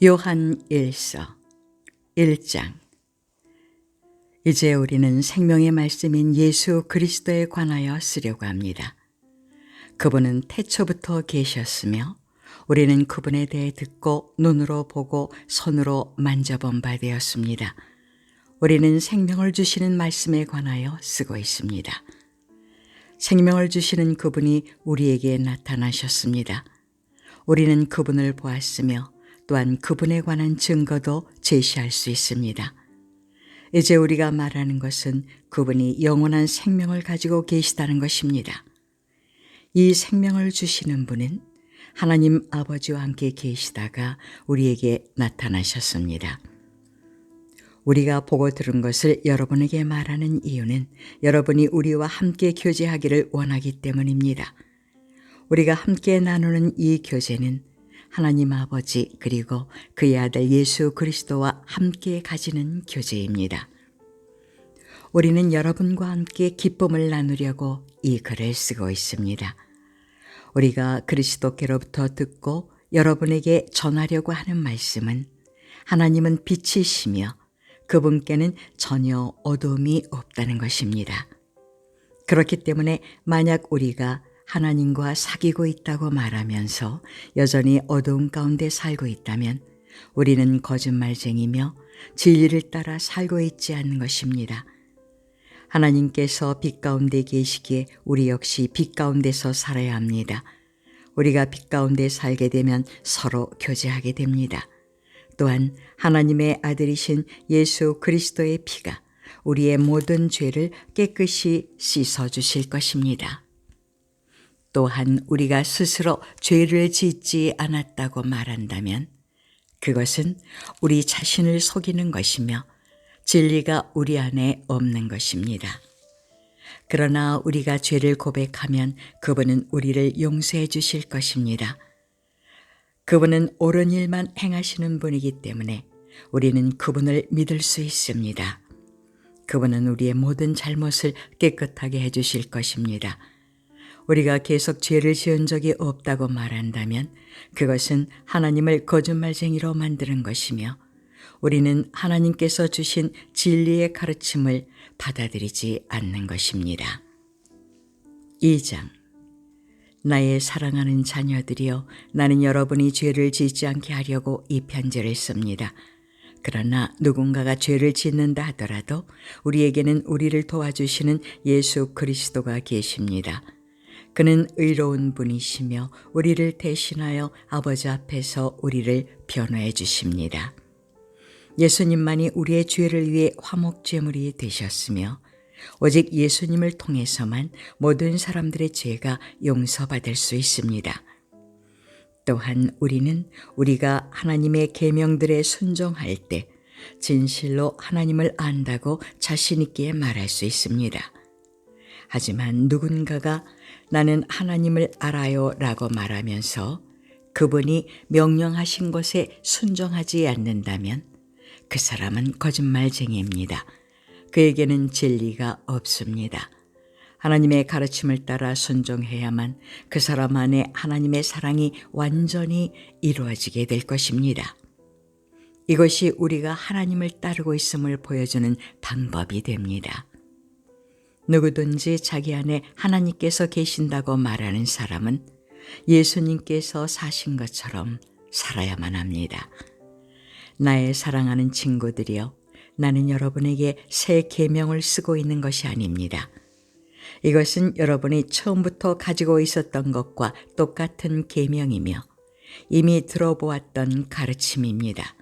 요한 1서 1장. 이제 우리는 생명의 말씀인 예수 그리스도에 관하여 쓰려고 합니다. 그분은 태초부터 계셨으며 우리는 그분에 대해 듣고 눈으로 보고 손으로 만져본 바 되었습니다. 우리는 생명을 주시는 말씀에 관하여 쓰고 있습니다. 생명을 주시는 그분이 우리에게 나타나셨습니다. 우리는 그분을 보았으며 또한 그분에 관한 증거도 제시할 수 있습니다. 이제 우리가 말하는 것은 그분이 영원한 생명을 가지고 계시다는 것입니다. 이 생명을 주시는 분은 하나님 아버지와 함께 계시다가 우리에게 나타나셨습니다. 우리가 보고 들은 것을 여러분에게 말하는 이유는 여러분이 우리와 함께 교제하기를 원하기 때문입니다. 우리가 함께 나누는 이 교제는 하나님 아버지 그리고 그의 아들 예수 그리스도와 함께 가지는 교제입니다. 우리는 여러분과 함께 기쁨을 나누려고 이 글을 쓰고 있습니다. 우리가 그리스도께로부터 듣고 여러분에게 전하려고 하는 말씀은 하나님은 빛이시며 그분께는 전혀 어두움이 없다는 것입니다. 그렇기 때문에 만약 우리가 하나님과 사귀고 있다고 말하면서 여전히 어두움 가운데 살고 있다면 우리는 거짓말쟁이며 진리를 따라 살고 있지 않는 것입니다. 하나님께서 빛 가운데 계시기에 우리 역시 빛 가운데서 살아야 합니다. 우리가 빛 가운데 살게 되면 서로 교제하게 됩니다. 또한 하나님의 아들이신 예수 그리스도의 피가 우리의 모든 죄를 깨끗이 씻어주실 것입니다. 또한 우리가 스스로 죄를 짓지 않았다고 말한다면 그것은 우리 자신을 속이는 것이며 진리가 우리 안에 없는 것입니다. 그러나 우리가 죄를 고백하면 그분은 우리를 용서해 주실 것입니다. 그분은 옳은 일만 행하시는 분이기 때문에 우리는 그분을 믿을 수 있습니다. 그분은 우리의 모든 잘못을 깨끗하게 해 주실 것입니다. 우리가 계속 죄를 지은 적이 없다고 말한다면 그것은 하나님을 거짓말쟁이로 만드는 것이며 우리는 하나님께서 주신 진리의 가르침을 받아들이지 않는 것입니다. 2장. 나의 사랑하는 자녀들이여, 나는 여러분이 죄를 짓지 않게 하려고 이 편지를 씁니다. 그러나 누군가가 죄를 짓는다 하더라도 우리에게는 우리를 도와주시는 예수 그리스도가 계십니다. 그는 의로운 분이시며 우리를 대신하여 아버지 앞에서 우리를 변호해 주십니다. 예수님만이 우리의 죄를 위해 화목제물이 되셨으며 오직 예수님을 통해서만 모든 사람들의 죄가 용서받을 수 있습니다. 또한 우리는 우리가 하나님의 계명들에 순종할 때 진실로 하나님을 안다고 자신 있게 말할 수 있습니다. 하지만 누군가가 나는 하나님을 알아요 라고 말하면서 그분이 명령하신 것에 순종하지 않는다면 그 사람은 거짓말쟁이입니다. 그에게는 진리가 없습니다. 하나님의 가르침을 따라 순종해야만 그 사람 안에 하나님의 사랑이 완전히 이루어지게 될 것입니다. 이것이 우리가 하나님을 따르고 있음을 보여주는 방법이 됩니다. 누구든지 자기 안에 하나님께서 계신다고 말하는 사람은 예수님께서 사신 것처럼 살아야만 합니다. 나의 사랑하는 친구들이여, 나는 여러분에게 새 계명을 쓰고 있는 것이 아닙니다. 이것은 여러분이 처음부터 가지고 있었던 것과 똑같은 계명이며 이미 들어보았던 가르침입니다.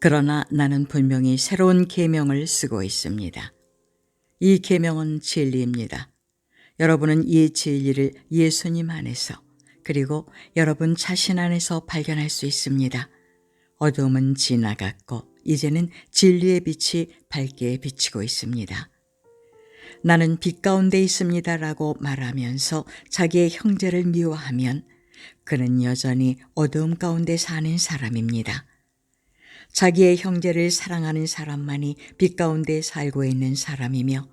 그러나 나는 분명히 새로운 계명을 쓰고 있습니다. 이 계명은 진리입니다. 여러분은 이 진리를 예수님 안에서 그리고 여러분 자신 안에서 발견할 수 있습니다. 어둠은 지나갔고 이제는 진리의 빛이 밝게 비치고 있습니다. 나는 빛 가운데 있습니다라고 말하면서 자기의 형제를 미워하면 그는 여전히 어두움 가운데 사는 사람입니다. 자기의 형제를 사랑하는 사람만이 빛 가운데 살고 있는 사람이며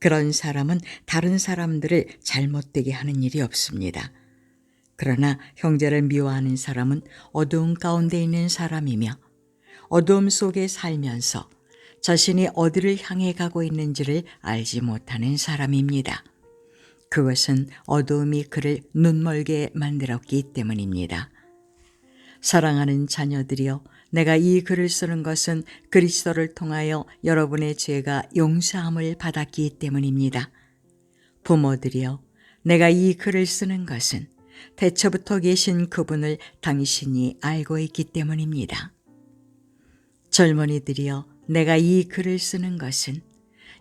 그런 사람은 다른 사람들을 잘못되게 하는 일이 없습니다. 그러나 형제를 미워하는 사람은 어두움 가운데 있는 사람이며 어두움 속에 살면서 자신이 어디를 향해 가고 있는지를 알지 못하는 사람입니다. 그것은 어두움이 그를 눈멀게 만들었기 때문입니다. 사랑하는 자녀들이여, 내가 이 글을 쓰는 것은 그리스도를 통하여 여러분의 죄가 용서함을 받았기 때문입니다. 부모들이여, 내가 이 글을 쓰는 것은 태초부터 계신 그분을 당신이 알고 있기 때문입니다. 젊은이들이여, 내가 이 글을 쓰는 것은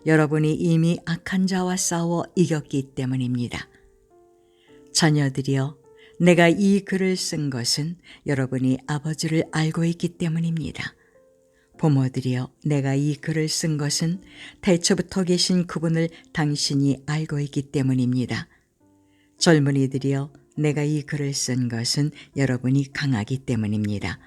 여러분이 이미 악한 자와 싸워 이겼기 때문입니다. 자녀들이여, 내가 이 글을 쓴 것은 여러분이 아버지를 알고 있기 때문입니다. 부모들이여, 내가 이 글을 쓴 것은 태초부터 계신 그분을 당신이 알고 있기 때문입니다. 젊은이들이여, 내가 이 글을 쓴 것은 여러분이 강하기 때문입니다.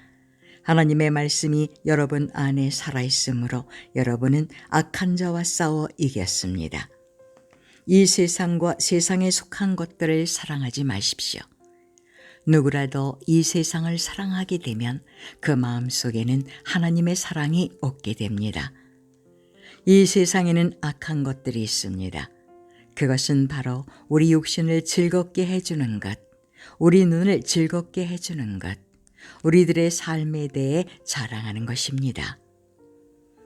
하나님의 말씀이 여러분 안에 살아있으므로 여러분은 악한 자와 싸워 이겼습니다. 이 세상과 세상에 속한 것들을 사랑하지 마십시오. 누구라도 이 세상을 사랑하게 되면 그 마음속에는 하나님의 사랑이 없게 됩니다. 이 세상에는 악한 것들이 있습니다. 그것은 바로 우리 육신을 즐겁게 해주는 것, 우리 눈을 즐겁게 해주는 것, 우리들의 삶에 대해 자랑하는 것입니다.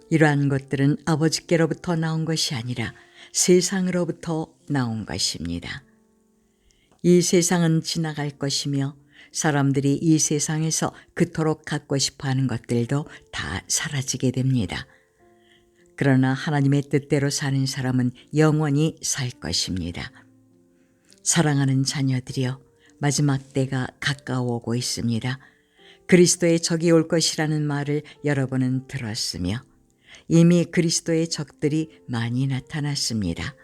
이러한 것들은 아버지께로부터 나온 것이 아니라 세상으로부터 나온 것입니다. 이 세상은 지나갈 것이며 사람들이 이 세상에서 그토록 갖고 싶어하는 것들도 다 사라지게 됩니다. 그러나 하나님의 뜻대로 사는 사람은 영원히 살 것입니다. 사랑하는 자녀들이여, 마지막 때가 가까워 오고 있습니다. 그리스도의 적이 올 것이라는 말을 여러분은 들었으며 이미 그리스도의 적들이 많이 나타났습니다.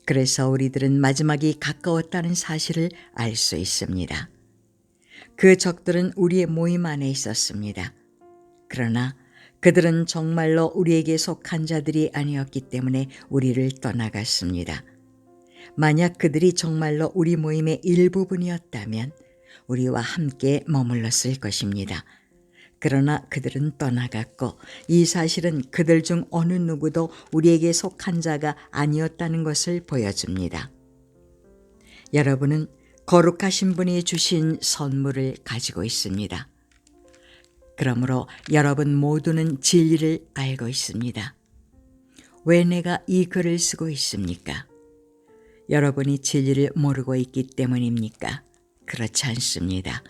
그래서 우리들은 마지막이 가까웠다는 사실을 알 수 있습니다. 그 적들은 우리의 모임 안에 있었습니다. 그러나 그들은 정말로 우리에게 속한 자들이 아니었기 때문에 우리를 떠나갔습니다. 만약 그들이 정말로 우리 모임의 일부분이었다면 우리와 함께 머물렀을 것입니다. 그러나 그들은 떠나갔고 이 사실은 그들 중 어느 누구도 우리에게 속한 자가 아니었다는 것을 보여줍니다. 여러분은 거룩하신 분이 주신 선물을 가지고 있습니다. 그러므로 여러분 모두는 진리를 알고 있습니다. 왜 내가 이 글을 쓰고 있습니까? 여러분이 진리를 모르고 있기 때문입니까? 그렇지 않습니다.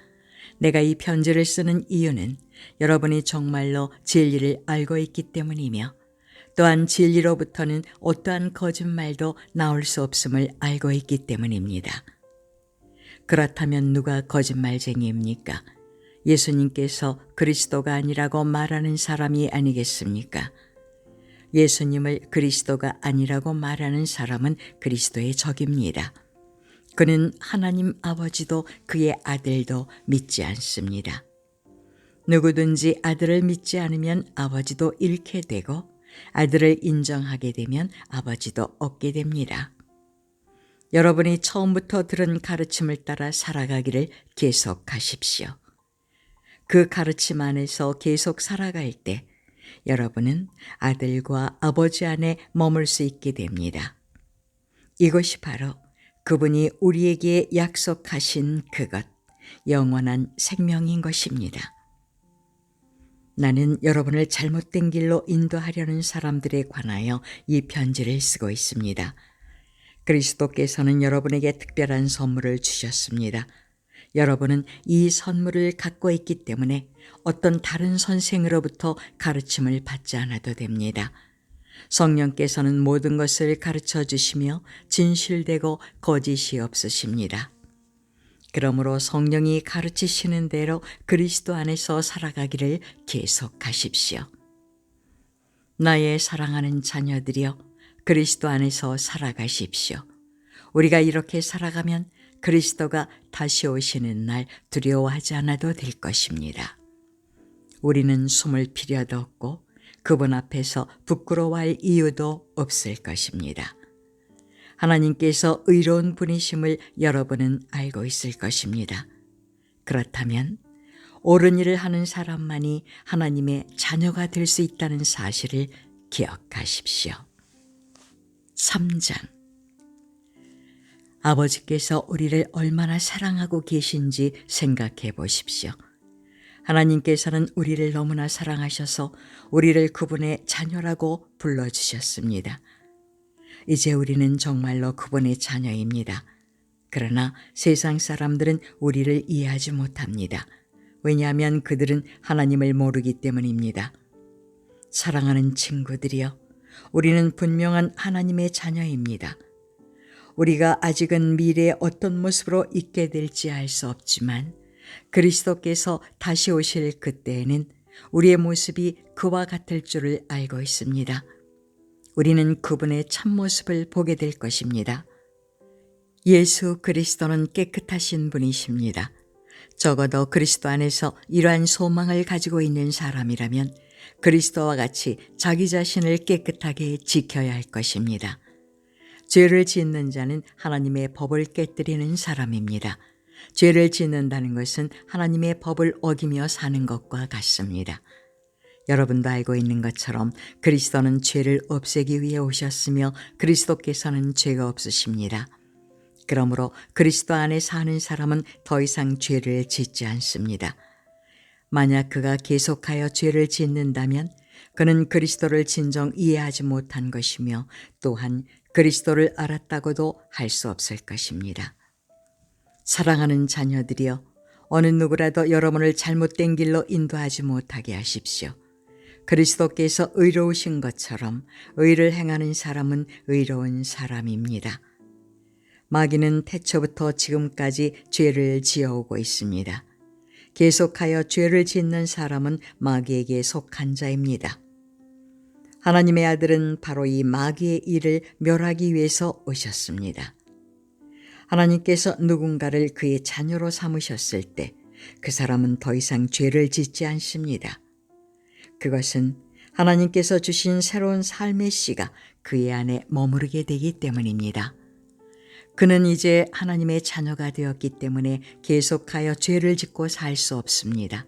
내가 이 편지를 쓰는 이유는 여러분이 정말로 진리를 알고 있기 때문이며 또한 진리로부터는 어떠한 거짓말도 나올 수 없음을 알고 있기 때문입니다. 그렇다면 누가 거짓말쟁이입니까? 예수님께서 그리스도가 아니라고 말하는 사람이 아니겠습니까? 예수님을 그리스도가 아니라고 말하는 사람은 그리스도의 적입니다. 그는 하나님 아버지도 그의 아들도 믿지 않습니다. 누구든지 아들을 믿지 않으면 아버지도 잃게 되고 아들을 인정하게 되면 아버지도 얻게 됩니다. 여러분이 처음부터 들은 가르침을 따라 살아가기를 계속하십시오. 그 가르침 안에서 계속 살아갈 때 여러분은 아들과 아버지 안에 머물 수 있게 됩니다. 이것이 바로 그분이 우리에게 약속하신 그것, 영원한 생명인 것입니다. 나는 여러분을 잘못된 길로 인도하려는 사람들에 관하여 이 편지를 쓰고 있습니다. 그리스도께서는 여러분에게 특별한 선물을 주셨습니다. 여러분은 이 선물을 갖고 있기 때문에 어떤 다른 선생으로부터 가르침을 받지 않아도 됩니다. 성령께서는 모든 것을 가르쳐 주시며 진실되고 거짓이 없으십니다. 그러므로 성령이 가르치시는 대로 그리스도 안에서 살아가기를 계속하십시오. 나의 사랑하는 자녀들이여, 그리스도 안에서 살아가십시오. 우리가 이렇게 살아가면 그리스도가 다시 오시는 날 두려워하지 않아도 될 것입니다. 우리는 숨을 필요도 없고 그분 앞에서 부끄러워할 이유도 없을 것입니다. 하나님께서 의로운 분이심을 여러분은 알고 있을 것입니다. 그렇다면 옳은 일을 하는 사람만이 하나님의 자녀가 될 수 있다는 사실을 기억하십시오. 3장. 아버지께서 우리를 얼마나 사랑하고 계신지 생각해 보십시오. 하나님께서는 우리를 너무나 사랑하셔서 우리를 그분의 자녀라고 불러주셨습니다. 이제 우리는 정말로 그분의 자녀입니다. 그러나 세상 사람들은 우리를 이해하지 못합니다. 왜냐하면 그들은 하나님을 모르기 때문입니다. 사랑하는 친구들이여, 우리는 분명한 하나님의 자녀입니다. 우리가 아직은 미래에 어떤 모습으로 있게 될지 알 수 없지만 그리스도께서 다시 오실 그때에는 우리의 모습이 그와 같을 줄을 알고 있습니다. 우리는 그분의 참모습을 보게 될 것입니다. 예수 그리스도는 깨끗하신 분이십니다. 적어도 그리스도 안에서 이러한 소망을 가지고 있는 사람이라면 그리스도와 같이 자기 자신을 깨끗하게 지켜야 할 것입니다. 죄를 짓는 자는 하나님의 법을 깨뜨리는 사람입니다. 죄를 짓는다는 것은 하나님의 법을 어기며 사는 것과 같습니다. 여러분도 알고 있는 것처럼 그리스도는 죄를 없애기 위해 오셨으며 그리스도께서는 죄가 없으십니다. 그러므로 그리스도 안에 사는 사람은 더 이상 죄를 짓지 않습니다. 만약 그가 계속하여 죄를 짓는다면 그는 그리스도를 진정 이해하지 못한 것이며 또한 그리스도를 알았다고도 할 수 없을 것입니다. 사랑하는 자녀들이여, 어느 누구라도 여러분을 잘못된 길로 인도하지 못하게 하십시오. 그리스도께서 의로우신 것처럼 의를 행하는 사람은 의로운 사람입니다. 마귀는 태초부터 지금까지 죄를 지어오고 있습니다. 계속하여 죄를 짓는 사람은 마귀에게 속한 자입니다. 하나님의 아들은 바로 이 마귀의 일을 멸하기 위해서 오셨습니다. 하나님께서 누군가를 그의 자녀로 삼으셨을 때 그 사람은 더 이상 죄를 짓지 않습니다. 그것은 하나님께서 주신 새로운 삶의 씨가 그의 안에 머무르게 되기 때문입니다. 그는 이제 하나님의 자녀가 되었기 때문에 계속하여 죄를 짓고 살 수 없습니다.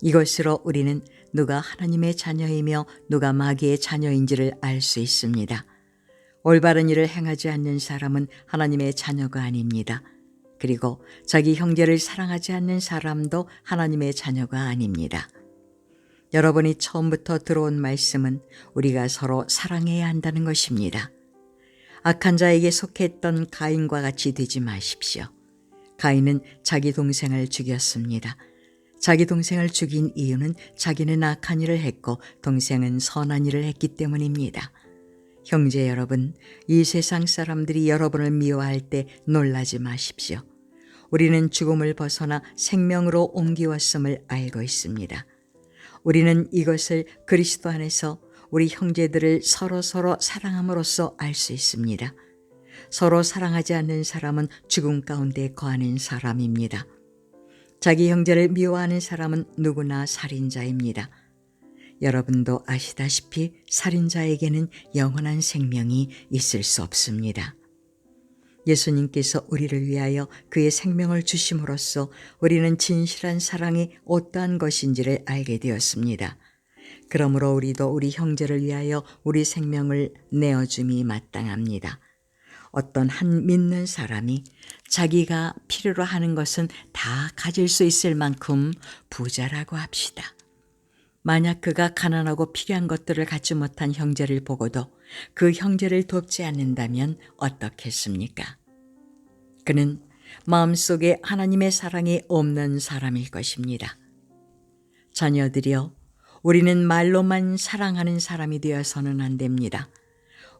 이것으로 우리는 누가 하나님의 자녀이며 누가 마귀의 자녀인지를 알 수 있습니다. 올바른 일을 행하지 않는 사람은 하나님의 자녀가 아닙니다. 그리고 자기 형제를 사랑하지 않는 사람도 하나님의 자녀가 아닙니다. 여러분이 처음부터 들어온 말씀은 우리가 서로 사랑해야 한다는 것입니다. 악한 자에게 속했던 가인과 같이 되지 마십시오. 가인은 자기 동생을 죽였습니다. 자기 동생을 죽인 이유는 자기는 악한 일을 했고 동생은 선한 일을 했기 때문입니다. 형제 여러분, 이 세상 사람들이 여러분을 미워할 때 놀라지 마십시오. 우리는 죽음을 벗어나 생명으로 옮기었음을 알고 있습니다. 우리는 이것을 그리스도 안에서 우리 형제들을 서로 사랑함으로써 알 수 있습니다. 서로 사랑하지 않는 사람은 죽음 가운데 거하는 사람입니다. 자기 형제를 미워하는 사람은 누구나 살인자입니다. 여러분도 아시다시피 살인자에게는 영원한 생명이 있을 수 없습니다. 예수님께서 우리를 위하여 그의 생명을 주심으로써 우리는 진실한 사랑이 어떠한 것인지를 알게 되었습니다. 그러므로 우리도 우리 형제를 위하여 우리 생명을 내어줌이 마땅합니다. 어떤 한 믿는 사람이 자기가 필요로 하는 것은 다 가질 수 있을 만큼 부자라고 합시다. 만약 그가 가난하고 필요한 것들을 갖지 못한 형제를 보고도 그 형제를 돕지 않는다면 어떻겠습니까? 그는 마음속에 하나님의 사랑이 없는 사람일 것입니다. 자녀들이여, 우리는 말로만 사랑하는 사람이 되어서는 안 됩니다.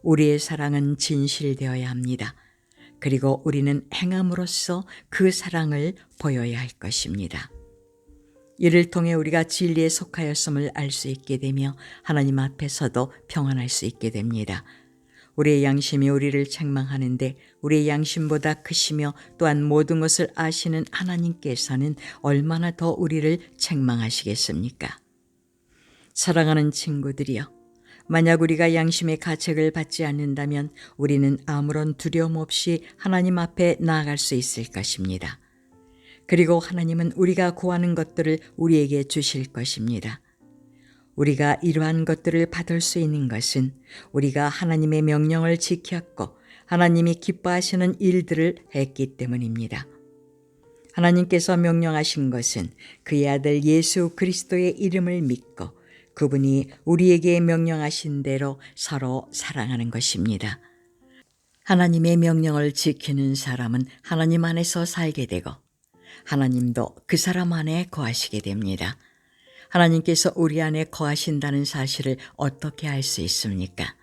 우리의 사랑은 진실되어야 합니다. 그리고 우리는 행함으로써 그 사랑을 보여야 할 것입니다. 이를 통해 우리가 진리에 속하였음을 알 수 있게 되며 하나님 앞에서도 평안할 수 있게 됩니다. 우리의 양심이 우리를 책망하는데 우리의 양심보다 크시며 또한 모든 것을 아시는 하나님께서는 얼마나 더 우리를 책망하시겠습니까? 사랑하는 친구들이여, 만약 우리가 양심의 가책을 받지 않는다면 우리는 아무런 두려움 없이 하나님 앞에 나아갈 수 있을 것입니다. 그리고 하나님은 우리가 구하는 것들을 우리에게 주실 것입니다. 우리가 이러한 것들을 받을 수 있는 것은 우리가 하나님의 명령을 지켰고 하나님이 기뻐하시는 일들을 했기 때문입니다. 하나님께서 명령하신 것은 그의 아들 예수 그리스도의 이름을 믿고 그분이 우리에게 명령하신 대로 서로 사랑하는 것입니다. 하나님의 명령을 지키는 사람은 하나님 안에서 살게 되고 하나님도 그 사람 안에 거하시게 됩니다. 하나님께서 우리 안에 거하신다는 사실을 어떻게 알 수 있습니까?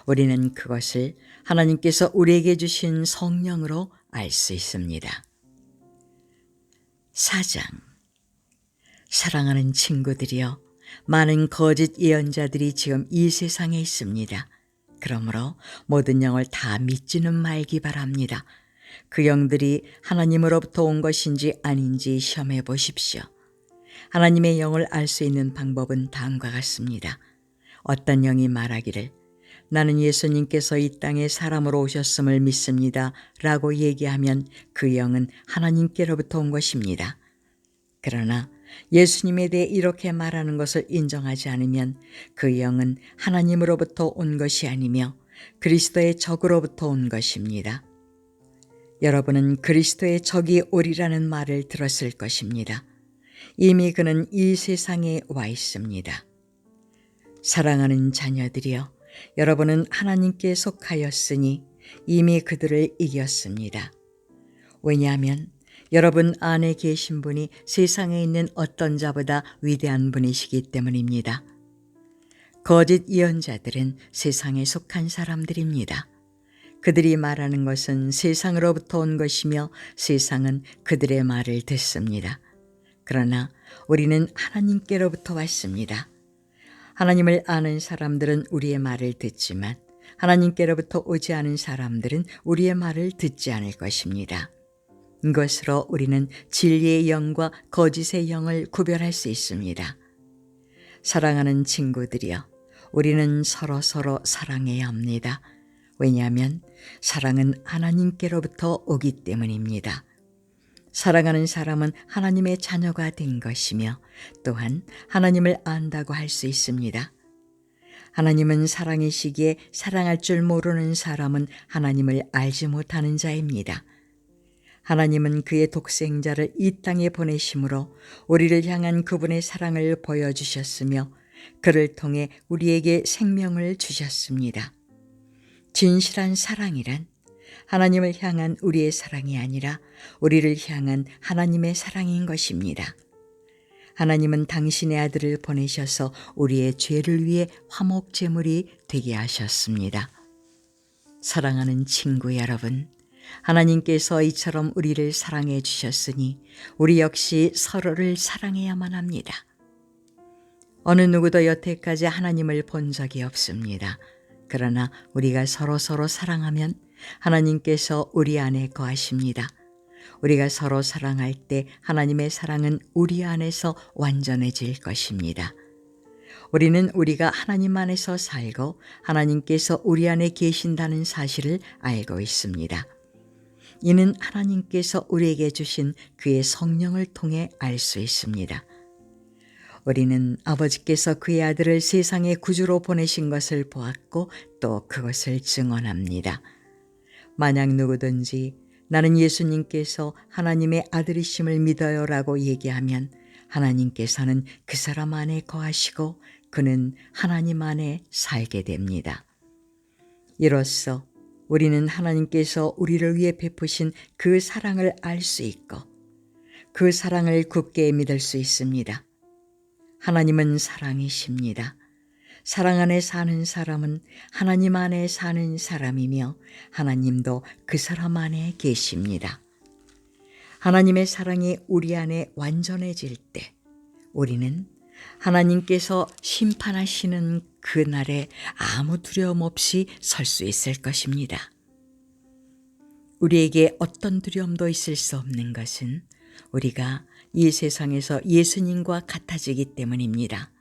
우리는 그것을 하나님께서 우리에게 주신 성령으로 알 수 있습니다. 4장. 사랑하는 친구들이여, 많은 거짓 예언자들이 지금 이 세상에 있습니다. 그러므로 모든 영을 다 믿지는 말기 바랍니다. 그 영들이 하나님으로부터 온 것인지 아닌지 시험해 보십시오. 하나님의 영을 알 수 있는 방법은 다음과 같습니다. 어떤 영이 말하기를 나는 예수님께서 이 땅에 사람으로 오셨음을 믿습니다 라고 얘기하면 그 영은 하나님께로부터 온 것입니다. 그러나 예수님에 대해 이렇게 말하는 것을 인정하지 않으면 그 영은 하나님으로부터 온 것이 아니며 그리스도의 적으로부터 온 것입니다. 여러분은 그리스도의 적이 오리라는 말을 들었을 것입니다. 이미 그는 이 세상에 와 있습니다. 사랑하는 자녀들이여, 여러분은 하나님께 속하였으니 이미 그들을 이겼습니다. 왜냐하면 여러분 안에 계신 분이 세상에 있는 어떤 자보다 위대한 분이시기 때문입니다. 거짓 예언자들은 세상에 속한 사람들입니다. 그들이 말하는 것은 세상으로부터 온 것이며 세상은 그들의 말을 듣습니다. 그러나 우리는 하나님께로부터 왔습니다. 하나님을 아는 사람들은 우리의 말을 듣지만 하나님께로부터 오지 않은 사람들은 우리의 말을 듣지 않을 것입니다. 이것으로 우리는 진리의 영과 거짓의 영을 구별할 수 있습니다. 사랑하는 친구들이여, 우리는 서로 사랑해야 합니다. 왜냐하면 사랑은 하나님께로부터 오기 때문입니다. 사랑하는 사람은 하나님의 자녀가 된 것이며 또한 하나님을 안다고 할 수 있습니다. 하나님은 사랑이시기에 사랑할 줄 모르는 사람은 하나님을 알지 못하는 자입니다. 하나님은 그의 독생자를 이 땅에 보내심으로 우리를 향한 그분의 사랑을 보여주셨으며 그를 통해 우리에게 생명을 주셨습니다. 진실한 사랑이란 하나님을 향한 우리의 사랑이 아니라 우리를 향한 하나님의 사랑인 것입니다. 하나님은 당신의 아들을 보내셔서 우리의 죄를 위해 화목제물이 되게 하셨습니다. 사랑하는 친구 여러분, 하나님께서 이처럼 우리를 사랑해 주셨으니 우리 역시 서로를 사랑해야만 합니다. 어느 누구도 여태까지 하나님을 본 적이 없습니다. 그러나 우리가 서로 사랑하면 하나님께서 우리 안에 거하십니다. 우리가 서로 사랑할 때 하나님의 사랑은 우리 안에서 완전해질 것입니다. 우리는 우리가 하나님 안에서 살고 하나님께서 우리 안에 계신다는 사실을 알고 있습니다. 이는 하나님께서 우리에게 주신 그의 성령을 통해 알 수 있습니다. 우리는 아버지께서 그의 아들을 세상의 구주로 보내신 것을 보았고 또 그것을 증언합니다. 만약 누구든지 나는 예수님께서 하나님의 아들이심을 믿어요라고 얘기하면 하나님께서는 그 사람 안에 거하시고 그는 하나님 안에 살게 됩니다. 이로써 우리는 하나님께서 우리를 위해 베푸신 그 사랑을 알 수 있고 그 사랑을 굳게 믿을 수 있습니다. 하나님은 사랑이십니다. 사랑 안에 사는 사람은 하나님 안에 사는 사람이며 하나님도 그 사람 안에 계십니다. 하나님의 사랑이 우리 안에 완전해질 때 우리는 하나님께서 심판하시는 그날에 아무 두려움 없이 설 수 있을 것입니다. 우리에게 어떤 두려움도 있을 수 없는 것은 우리가 이 세상에서 예수님과 같아지기 때문입니다.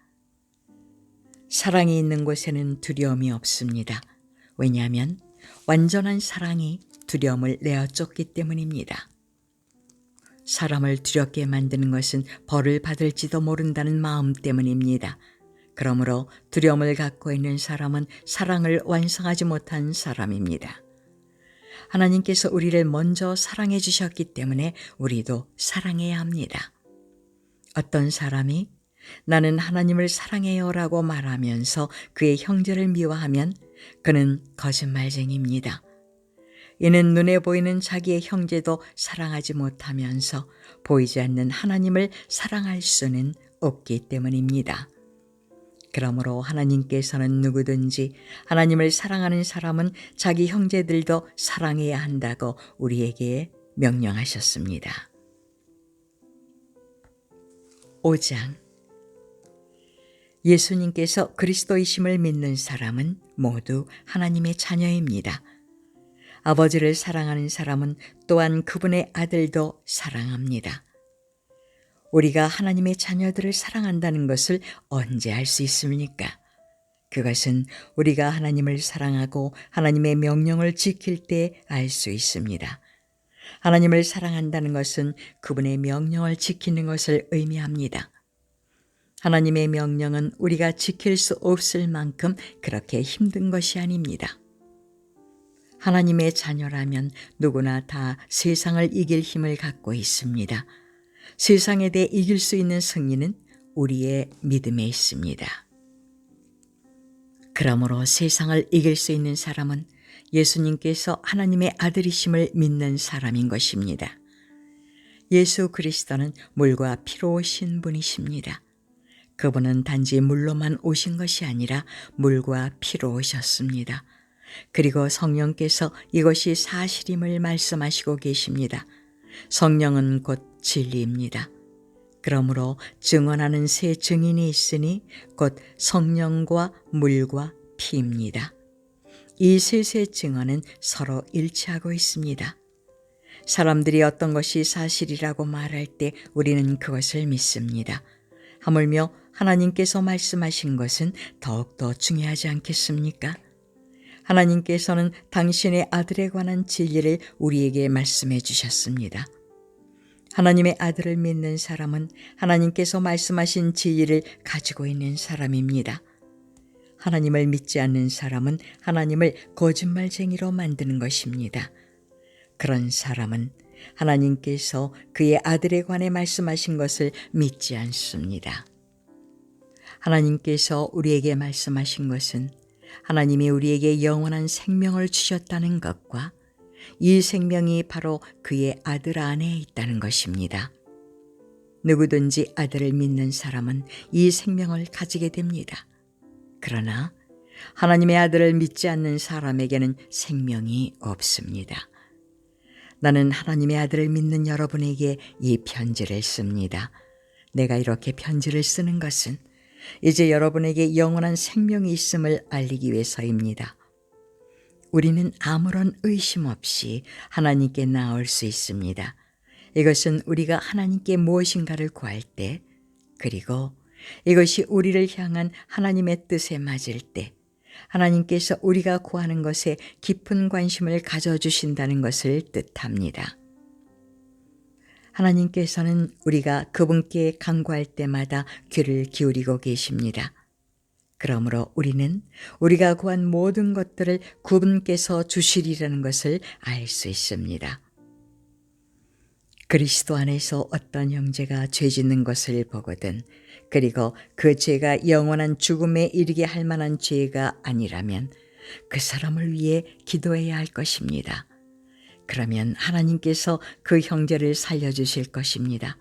사랑이 있는 곳에는 두려움이 없습니다. 왜냐하면 완전한 사랑이 두려움을 내어 쫓기 때문입니다. 사람을 두렵게 만드는 것은 벌을 받을지도 모른다는 마음 때문입니다. 그러므로 두려움을 갖고 있는 사람은 사랑을 완성하지 못한 사람입니다. 하나님께서 우리를 먼저 사랑해 주셨기 때문에 우리도 사랑해야 합니다. 어떤 사람이 나는 하나님을 사랑해요라고 말하면서 그의 형제를 미워하면 그는 거짓말쟁이입니다. 이는 눈에 보이는 자기의 형제도 사랑하지 못하면서 보이지 않는 하나님을 사랑할 수는 없기 때문입니다. 그러므로 하나님께서는 누구든지 하나님을 사랑하는 사람은 자기 형제들도 사랑해야 한다고 우리에게 명령하셨습니다. 5장. 예수님께서 그리스도이심을 믿는 사람은 모두 하나님의 자녀입니다. 아버지를 사랑하는 사람은 또한 그분의 아들도 사랑합니다. 우리가 하나님의 자녀들을 사랑한다는 것을 언제 알 수 있습니까? 그것은 우리가 하나님을 사랑하고 하나님의 명령을 지킬 때 알 수 있습니다. 하나님을 사랑한다는 것은 그분의 명령을 지키는 것을 의미합니다. 하나님의 명령은 우리가 지킬 수 없을 만큼 그렇게 힘든 것이 아닙니다. 하나님의 자녀라면 누구나 다 세상을 이길 힘을 갖고 있습니다. 세상에 대해 이길 수 있는 승리는 우리의 믿음에 있습니다. 그러므로 세상을 이길 수 있는 사람은 예수님께서 하나님의 아들이심을 믿는 사람인 것입니다. 예수 그리스도는 물과 피로 오신 분이십니다. 그분은 단지 물로만 오신 것이 아니라 물과 피로 오셨습니다. 그리고 성령께서 이것이 사실임을 말씀하시고 계십니다. 성령은 곧 진리입니다. 그러므로 증언하는 세 증인이 있으니 곧 성령과 물과 피입니다. 이 셋의 증언은 서로 일치하고 있습니다. 사람들이 어떤 것이 사실이라고 말할 때 우리는 그것을 믿습니다. 하물며 하나님께서 말씀하신 것은 더욱더 중요하지 않겠습니까? 하나님께서는 당신의 아들에 관한 진리를 우리에게 말씀해 주셨습니다. 하나님의 아들을 믿는 사람은 하나님께서 말씀하신 진리를 가지고 있는 사람입니다. 하나님을 믿지 않는 사람은 하나님을 거짓말쟁이로 만드는 것입니다. 그런 사람은 하나님께서 그의 아들에 관해 말씀하신 것을 믿지 않습니다. 하나님께서 우리에게 말씀하신 것은 하나님이 우리에게 영원한 생명을 주셨다는 것과 이 생명이 바로 그의 아들 안에 있다는 것입니다. 누구든지 아들을 믿는 사람은 이 생명을 가지게 됩니다. 그러나 하나님의 아들을 믿지 않는 사람에게는 생명이 없습니다. 나는 하나님의 아들을 믿는 여러분에게 이 편지를 씁니다. 내가 이렇게 편지를 쓰는 것은 이제 여러분에게 영원한 생명이 있음을 알리기 위해서입니다. 우리는 아무런 의심 없이 하나님께 나올 수 있습니다. 이것은 우리가 하나님께 무엇인가를 구할 때, 그리고 이것이 우리를 향한 하나님의 뜻에 맞을 때, 하나님께서 우리가 구하는 것에 깊은 관심을 가져주신다는 것을 뜻합니다. 하나님께서는 우리가 그분께 간구할 때마다 귀를 기울이고 계십니다. 그러므로 우리는 우리가 구한 모든 것들을 그분께서 주시리라는 것을 알 수 있습니다. 그리스도 안에서 어떤 형제가 죄 짓는 것을 보거든 그리고 그 죄가 영원한 죽음에 이르게 할 만한 죄가 아니라면 그 사람을 위해 기도해야 할 것입니다. 그러면 하나님께서 그 형제를 살려주실 것입니다.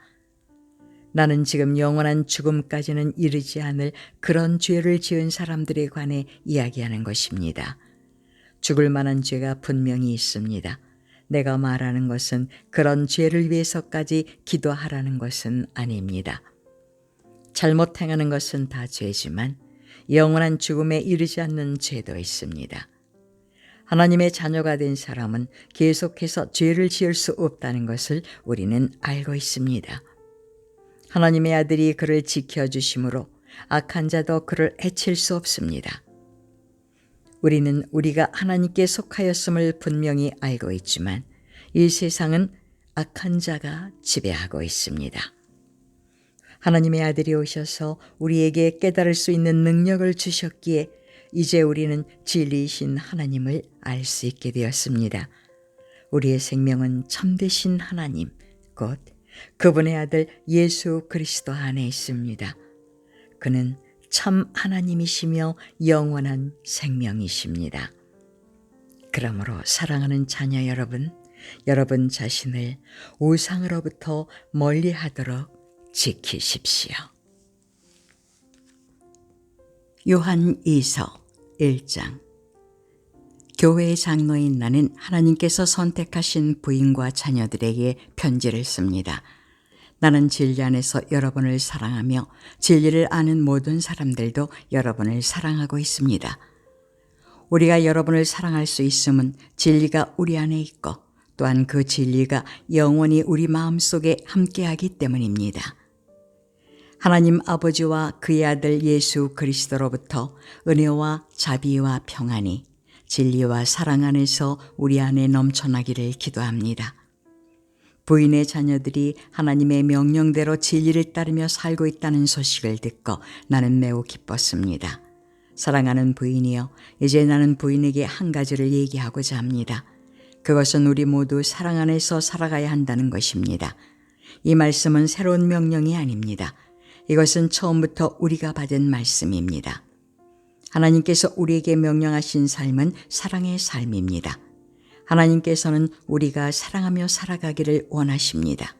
나는 지금 영원한 죽음까지는 이르지 않을 그런 죄를 지은 사람들에 관해 이야기하는 것입니다. 죽을 만한 죄가 분명히 있습니다. 내가 말하는 것은 그런 죄를 위해서까지 기도하라는 것은 아닙니다. 잘못 행하는 것은 다 죄지만 영원한 죽음에 이르지 않는 죄도 있습니다. 하나님의 자녀가 된 사람은 계속해서 죄를 지을 수 없다는 것을 우리는 알고 있습니다. 하나님의 아들이 그를 지켜주심으로 악한 자도 그를 해칠 수 없습니다. 우리는 우리가 하나님께 속하였음을 분명히 알고 있지만 이 세상은 악한 자가 지배하고 있습니다. 하나님의 아들이 오셔서 우리에게 깨달을 수 있는 능력을 주셨기에 이제 우리는 진리이신 하나님을 알 수 있게 되었습니다. 우리의 생명은 참되신 하나님, 곧 그분의 아들 예수 그리스도 안에 있습니다. 그는 참 하나님이시며 영원한 생명이십니다. 그러므로 사랑하는 자녀 여러분, 여러분 자신을 우상으로부터 멀리하도록 지키십시오. 요한 2서 1장. 교회의 장로인 나는 하나님께서 선택하신 부인과 자녀들에게 편지를 씁니다. 나는 진리 안에서 여러분을 사랑하며 진리를 아는 모든 사람들도 여러분을 사랑하고 있습니다. 우리가 여러분을 사랑할 수 있음은 진리가 우리 안에 있고 또한 그 진리가 영원히 우리 마음속에 함께하기 때문입니다. 하나님 아버지와 그의 아들 예수 그리스도로부터 은혜와 자비와 평안이 진리와 사랑 안에서 우리 안에 넘쳐나기를 기도합니다. 부인의 자녀들이 하나님의 명령대로 진리를 따르며 살고 있다는 소식을 듣고 나는 매우 기뻤습니다. 사랑하는 부인이여, 이제 나는 부인에게 한 가지를 얘기하고자 합니다. 그것은 우리 모두 사랑 안에서 살아가야 한다는 것입니다. 이 말씀은 새로운 명령이 아닙니다. 이것은 처음부터 우리가 받은 말씀입니다. 하나님께서 우리에게 명령하신 삶은 사랑의 삶입니다. 하나님께서는 우리가 사랑하며 살아가기를 원하십니다.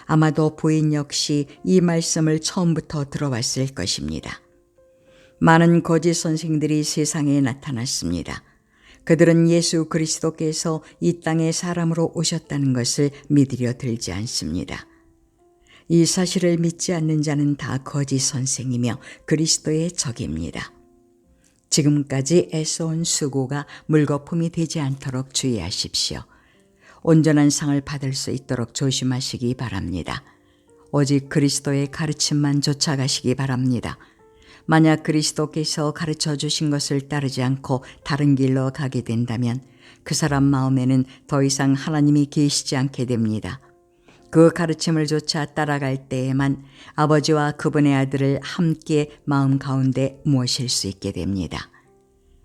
아마도 부인 역시 이 말씀을 처음부터 들어왔을 것입니다. 많은 거짓 선생들이 세상에 나타났습니다. 그들은 예수 그리스도께서 이 땅에 사람으로 오셨다는 것을 믿으려 들지 않습니다. 이 사실을 믿지 않는 자는 다 거짓 선생이며 그리스도의 적입니다. 지금까지 애써온 수고가 물거품이 되지 않도록 주의하십시오. 온전한 상을 받을 수 있도록 조심하시기 바랍니다. 오직 그리스도의 가르침만 쫓아가시기 바랍니다. 만약 그리스도께서 가르쳐 주신 것을 따르지 않고 다른 길로 가게 된다면 그 사람 마음에는 더 이상 하나님이 계시지 않게 됩니다. 그 가르침을 쫓아 따라갈 때에만 아버지와 그분의 아들을 함께 마음 가운데 모실 수 있게 됩니다.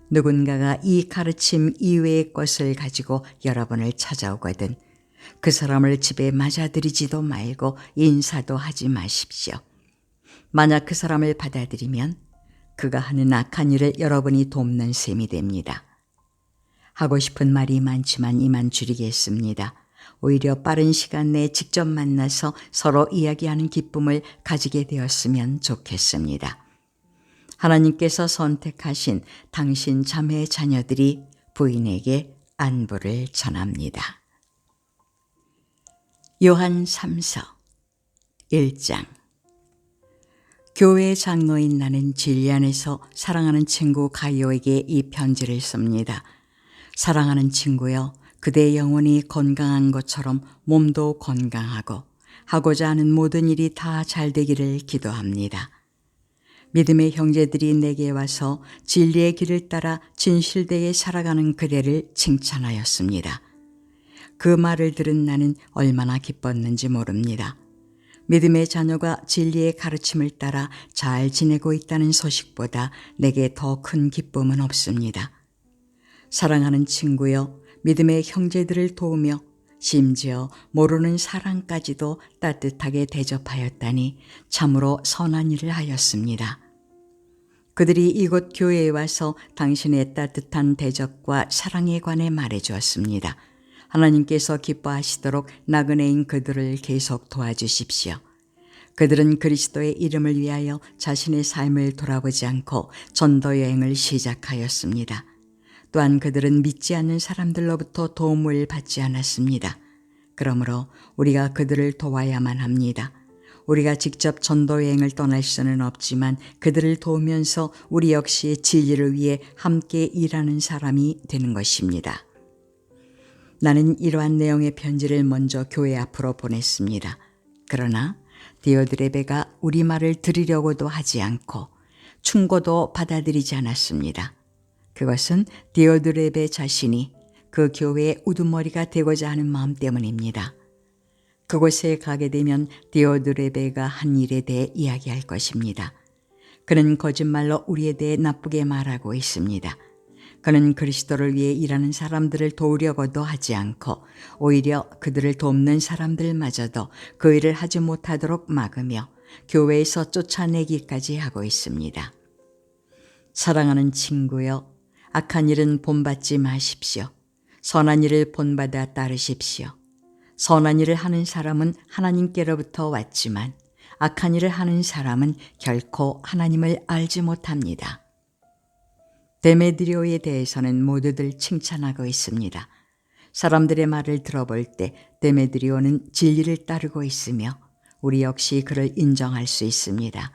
누군가가 이 가르침 이외의 것을 가지고 여러분을 찾아오거든 그 사람을 집에 맞아들이지도 말고 인사도 하지 마십시오. 만약 그 사람을 받아들이면 그가 하는 악한 일을 여러분이 돕는 셈이 됩니다. 하고 싶은 말이 많지만 이만 줄이겠습니다. 오히려 빠른 시간 내에 직접 만나서 서로 이야기하는 기쁨을 가지게 되었으면 좋겠습니다. 하나님께서 선택하신 당신 자매 자녀들이 부인에게 안부를 전합니다. 요한 3서 1장. 교회 장로인 나는 진리 안에서 사랑하는 친구 가이오에게 이 편지를 씁니다. 사랑하는 친구여, 그대의 영혼이 건강한 것처럼 몸도 건강하고 하고자 하는 모든 일이 다 잘 되기를 기도합니다. 믿음의 형제들이 내게 와서 진리의 길을 따라 진실되게 살아가는 그대를 칭찬하였습니다. 그 말을 들은 나는 얼마나 기뻤는지 모릅니다. 믿음의 자녀가 진리의 가르침을 따라 잘 지내고 있다는 소식보다 내게 더 큰 기쁨은 없습니다. 사랑하는 친구여, 믿음의 형제들을 도우며 심지어 모르는 사람까지도 따뜻하게 대접하였다니 참으로 선한 일을 하였습니다. 그들이 이곳 교회에 와서 당신의 따뜻한 대접과 사랑에 관해 말해주었습니다. 하나님께서 기뻐하시도록 나그네인 그들을 계속 도와주십시오. 그들은 그리스도의 이름을 위하여 자신의 삶을 돌아보지 않고 전도 여행을 시작하였습니다. 또한 그들은 믿지 않는 사람들로부터 도움을 받지 않았습니다. 그러므로 우리가 그들을 도와야만 합니다. 우리가 직접 전도 여행을 떠날 수는 없지만 그들을 도우면서 우리 역시 진리를 위해 함께 일하는 사람이 되는 것입니다. 나는 이러한 내용의 편지를 먼저 교회 앞으로 보냈습니다. 그러나 디오드레베가 우리 말을 들으려고도 하지 않고 충고도 받아들이지 않았습니다. 그것은 디오드레베 자신이 그 교회의 우두머리가 되고자 하는 마음 때문입니다. 그곳에 가게 되면 디오드레베가 한 일에 대해 이야기할 것입니다. 그는 거짓말로 우리에 대해 나쁘게 말하고 있습니다. 그는 그리스도를 위해 일하는 사람들을 도우려고도 하지 않고 오히려 그들을 돕는 사람들마저도 그 일을 하지 못하도록 막으며 교회에서 쫓아내기까지 하고 있습니다. 사랑하는 친구여, 악한 일은 본받지 마십시오. 선한 일을 본받아 따르십시오. 선한 일을 하는 사람은 하나님께로부터 왔지만 악한 일을 하는 사람은 결코 하나님을 알지 못합니다. 데메드리오에 대해서는 모두들 칭찬하고 있습니다. 사람들의 말을 들어볼 때 데메드리오는 진리를 따르고 있으며 우리 역시 그를 인정할 수 있습니다.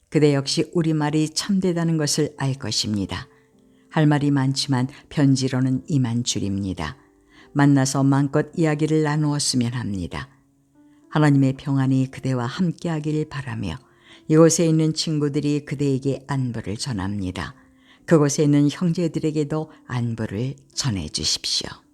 그대 역시 우리 말이 참되다는 것을 알 것입니다. 할 말이 많지만 편지로는 이만 줄입니다. 만나서 마음껏 이야기를 나누었으면 합니다. 하나님의 평안이 그대와 함께하길 바라며 이곳에 있는 친구들이 그대에게 안부를 전합니다. 그곳에 있는 형제들에게도 안부를 전해 주십시오.